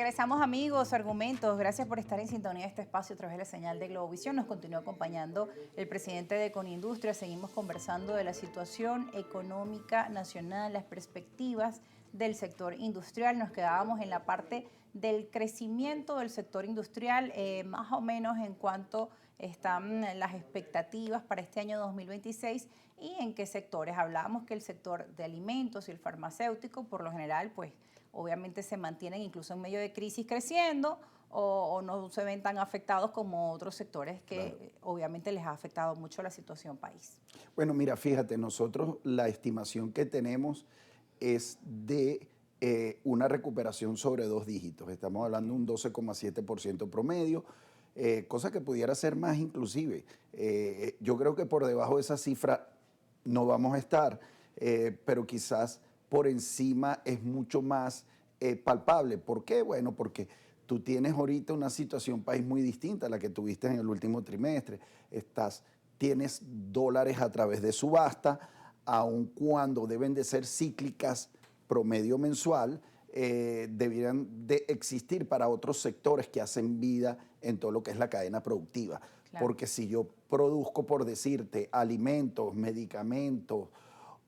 Regresamos, amigos, argumentos. Gracias por estar en sintonía de este espacio a través de la señal de Globovisión. Nos continúa acompañando el presidente de Conindustria. Seguimos conversando de la situación económica nacional, las perspectivas del sector industrial. Nos quedábamos en la parte del crecimiento del sector industrial, más o menos en cuanto están las expectativas para este año 2026 y en qué sectores. Hablábamos que el sector de alimentos y el farmacéutico, por lo general, pues obviamente se mantienen incluso en medio de crisis creciendo o no se ven tan afectados como otros sectores que obviamente les ha afectado mucho la situación país. Bueno, mira, fíjate, nosotros la estimación que tenemos es de una recuperación sobre 2 dígitos. Estamos hablando de un 12,7% promedio, cosa que pudiera ser más inclusive. Yo creo que por debajo de esa cifra no vamos a estar, pero quizás por encima es mucho más palpable. ¿Por qué? Bueno, porque tú tienes ahorita una situación país muy distinta a la que tuviste en el último trimestre. Tienes dólares a través de subasta, aun cuando deben de ser cíclicas promedio mensual, debieran de existir para otros sectores que hacen vida en todo lo que es la cadena productiva. Claro. Porque si yo produzco, por decirte, alimentos, medicamentos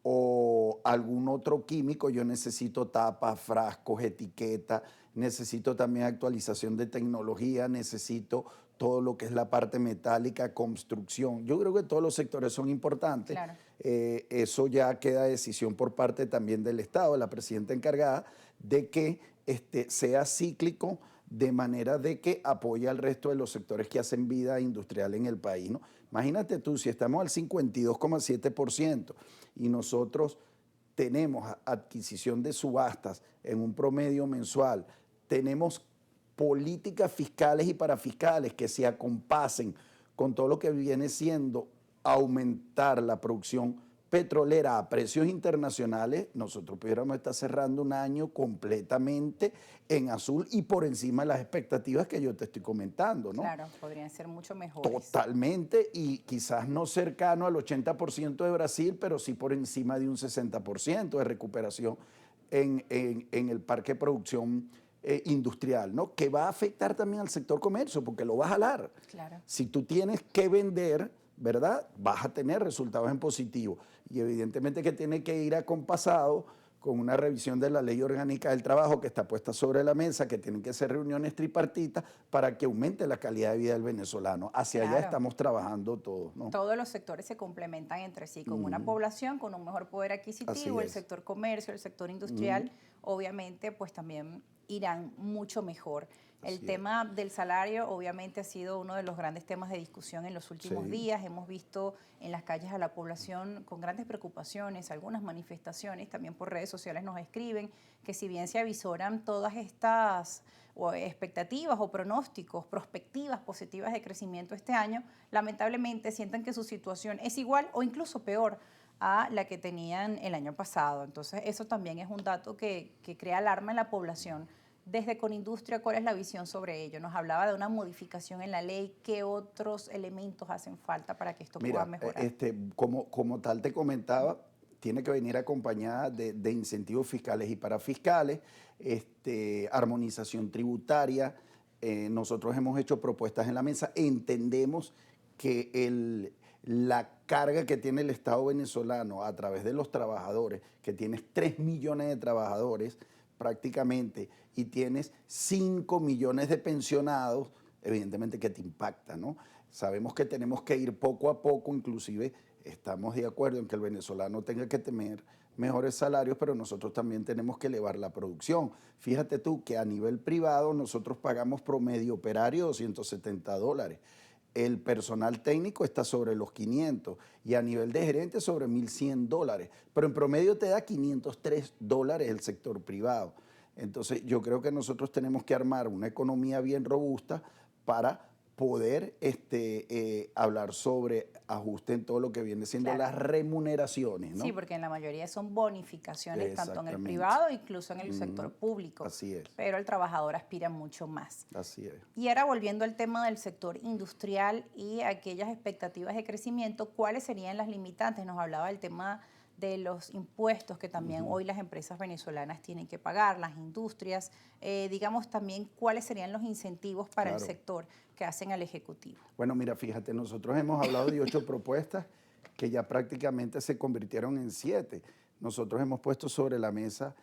o algún otro químico, yo necesito tapas, frascos, etiquetas, necesito también actualización de tecnología, necesito todo lo que es la parte metálica, construcción. Yo creo que todos los sectores son importantes. Claro. Eso ya queda decisión por parte también del Estado, de la presidenta encargada, de que sea cíclico, de manera de que apoye al resto de los sectores que hacen vida industrial en el país, ¿no? Imagínate tú, si estamos al 52,7% y nosotros tenemos adquisición de subastas en un promedio mensual, tenemos políticas fiscales y parafiscales que se acompasen con todo lo que viene siendo aumentar la producción petrolera a precios internacionales, nosotros pudiéramos estar cerrando un año completamente en azul y por encima de las expectativas que yo te estoy comentando, ¿no? Claro, podrían ser mucho mejores. Totalmente, y quizás no cercano al 80% de Brasil, pero sí por encima de un 60% de recuperación en el parque de producción industrial, ¿no? Que va a afectar también al sector comercio, porque lo va a jalar. Claro. Si tú tienes que vender, ¿verdad? Vas a tener resultados en positivo. Y evidentemente que tiene que ir acompasado con una revisión de la ley orgánica del trabajo que está puesta sobre la mesa, que tienen que ser reuniones tripartitas para que aumente la calidad de vida del venezolano. Hacia allá Claro. estamos trabajando todos, ¿no? Todos los sectores se complementan entre sí, con una población con un mejor poder adquisitivo, Así el es. sector comercio, el sector industrial, obviamente, pues también irán mucho mejor. El Así es. tema del salario obviamente ha sido uno de los grandes temas de discusión en los últimos Sí. días. Hemos visto en las calles a la población con grandes preocupaciones, algunas manifestaciones, también por redes sociales nos escriben que si bien se avisoran todas estas expectativas o pronósticos, perspectivas positivas de crecimiento este año, lamentablemente sientan que su situación es igual o incluso peor a la que tenían el año pasado. Entonces eso también es un dato que crea alarma en la población. Desde Conindustria, ¿cuál es la visión sobre ello? Nos hablaba de una modificación en la ley. ¿Qué otros elementos hacen falta para que esto pueda Mira, mejorar? como tal te comentaba, tiene que venir acompañada de incentivos fiscales y parafiscales, armonización tributaria. Nosotros hemos hecho propuestas en la mesa. Entendemos que la carga que tiene el Estado venezolano a través de los trabajadores, que tienes 3 millones de trabajadores prácticamente y tienes 5 millones de pensionados, evidentemente que te impacta, ¿no? Sabemos que tenemos que ir poco a poco, inclusive estamos de acuerdo en que el venezolano tenga que tener mejores salarios, pero nosotros también tenemos que elevar la producción. Fíjate tú que a nivel privado nosotros pagamos promedio operario $270. El personal técnico está sobre los 500 y a nivel de gerente sobre $1,100, pero en promedio te da $503 el sector privado. Entonces yo creo que nosotros tenemos que armar una economía bien robusta para poder hablar sobre ajuste en todo lo que viene siendo Claro. las remuneraciones, ¿no? Sí, porque en la mayoría son bonificaciones, tanto en el Exactamente. privado, incluso en el sector público. Así es. Pero el trabajador aspira mucho más. Así es. Y ahora volviendo al tema del sector industrial y aquellas expectativas de crecimiento, ¿cuáles serían las limitantes? Nos hablaba del tema de los impuestos que también hoy las empresas venezolanas tienen que pagar, las industrias, digamos también cuáles serían los incentivos para el sector que hacen al Ejecutivo. Bueno, mira, fíjate, nosotros hemos hablado de 8 propuestas que ya prácticamente se convirtieron en 7. Nosotros hemos puesto sobre la mesa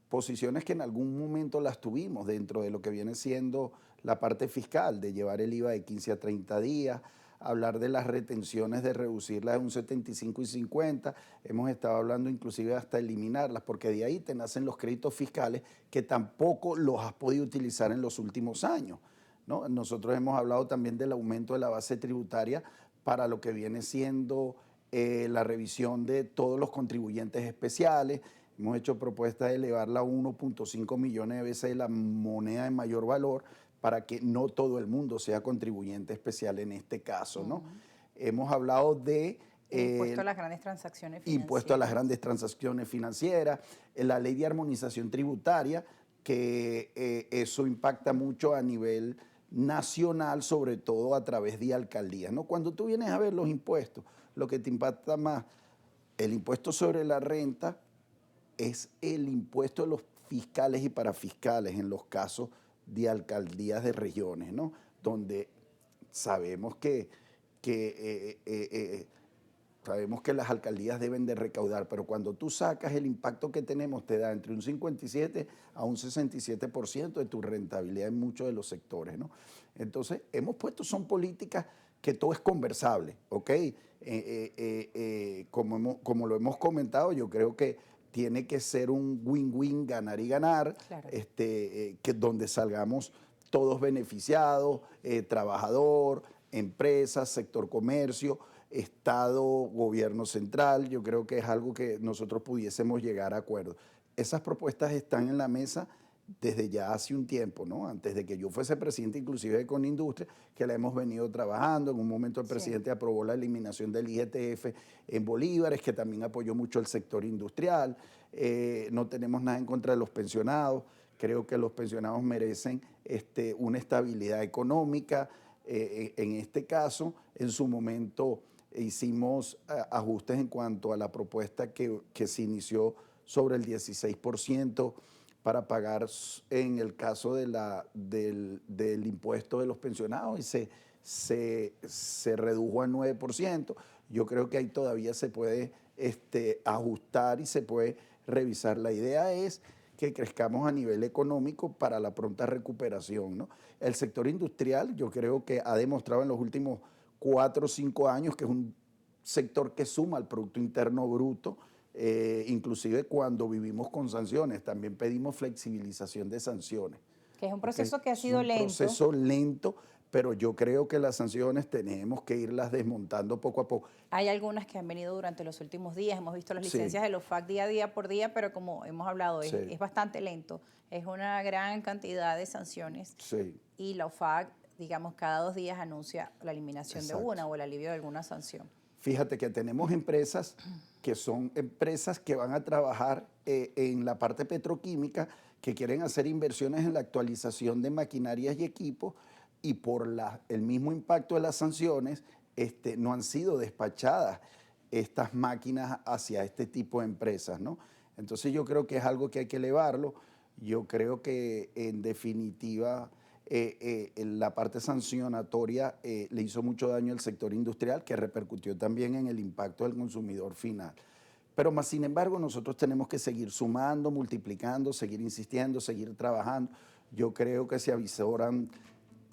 posiciones que en algún momento las tuvimos dentro de lo que viene siendo la parte fiscal, de llevar el IVA de 15 a 30 días, hablar de las retenciones, de reducirlas de un 75 y 50. Hemos estado hablando inclusive hasta eliminarlas, porque de ahí te nacen los créditos fiscales que tampoco los has podido utilizar en los últimos años, ¿no? Nosotros hemos hablado también del aumento de la base tributaria para lo que viene siendo la revisión de todos los contribuyentes especiales. Hemos hecho propuestas de elevarla a 1.5 millones de veces la moneda de mayor valor para que no todo el mundo sea contribuyente especial en este caso, ¿no? Hemos hablado de impuesto a las grandes transacciones financieras. Impuesto a las grandes transacciones financieras, la ley de armonización tributaria, que eso impacta mucho a nivel nacional, sobre todo a través de alcaldías, ¿no? Cuando tú vienes a ver los impuestos, lo que te impacta más, el impuesto sobre la renta es el impuesto de los fiscales y parafiscales en los casos de alcaldías de regiones, ¿no? Donde sabemos sabemos que las alcaldías deben de recaudar, pero cuando tú sacas el impacto que tenemos, te da entre un 57 a un 67% de tu rentabilidad en muchos de los sectores, ¿no? Entonces, hemos puesto, son políticas que todo es conversable, ¿ok? Como lo hemos comentado, yo creo que tiene que ser un win-win, ganar y ganar, claro. que donde salgamos todos beneficiados, trabajador, empresas, sector comercio, Estado, gobierno central. Yo creo que es algo que nosotros pudiésemos llegar a acuerdo. Esas propuestas están en la mesa desde ya hace un tiempo, ¿no? Antes de que yo fuese presidente inclusive de Conindustria, que la hemos venido trabajando. En un momento el presidente aprobó la eliminación del IGTF en bolívares, que también apoyó mucho el sector industrial. No tenemos nada en contra de los pensionados. Creo que los pensionados merecen una estabilidad económica. En este caso, en su momento hicimos ajustes en cuanto a la propuesta que se inició sobre el 16%, para pagar en el caso del impuesto de los pensionados, y se redujo al 9%. Yo creo que ahí todavía se puede ajustar y se puede revisar. La idea es que crezcamos a nivel económico para la pronta recuperación, ¿no? El sector industrial, yo creo que ha demostrado en los últimos 4 o 5 años que es un sector que suma al Producto Interno Bruto. Inclusive cuando vivimos con sanciones, también pedimos flexibilización de sanciones. Que es un proceso que ha sido lento. Es un proceso lento, pero yo creo que las sanciones tenemos que irlas desmontando poco a poco. Hay algunas que han venido durante los últimos días, hemos visto las licencias de los FAC día a día por día, pero como hemos hablado, es bastante lento. Es una gran cantidad de sanciones y la OFAC, digamos, cada 2 días anuncia la eliminación de una o el alivio de alguna sanción. Fíjate que tenemos empresas que son empresas que van a trabajar en la parte petroquímica, que quieren hacer inversiones en la actualización de maquinarias y equipos, y por el mismo impacto de las sanciones no han sido despachadas estas máquinas hacia este tipo de empresas, ¿no? Entonces yo creo que es algo que hay que elevarlo. Yo creo que en definitiva la parte sancionatoria le hizo mucho daño al sector industrial, que repercutió también en el impacto del consumidor final. Pero más sin embargo nosotros tenemos que seguir sumando, multiplicando, seguir insistiendo, seguir trabajando. Yo creo que se avisoran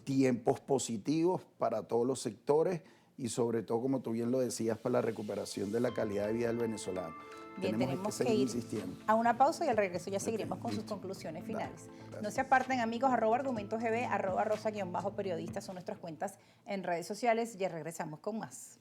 tiempos positivos para todos los sectores y sobre todo, como tú bien lo decías, para la recuperación de la calidad de vida del venezolano. Bien, tenemos que ir insistiendo a una pausa y al regreso ya seguiremos con sus conclusiones finales. No se aparten, amigos, @argumentosgb, @rosa_periodista son nuestras cuentas en redes sociales. Ya regresamos con más.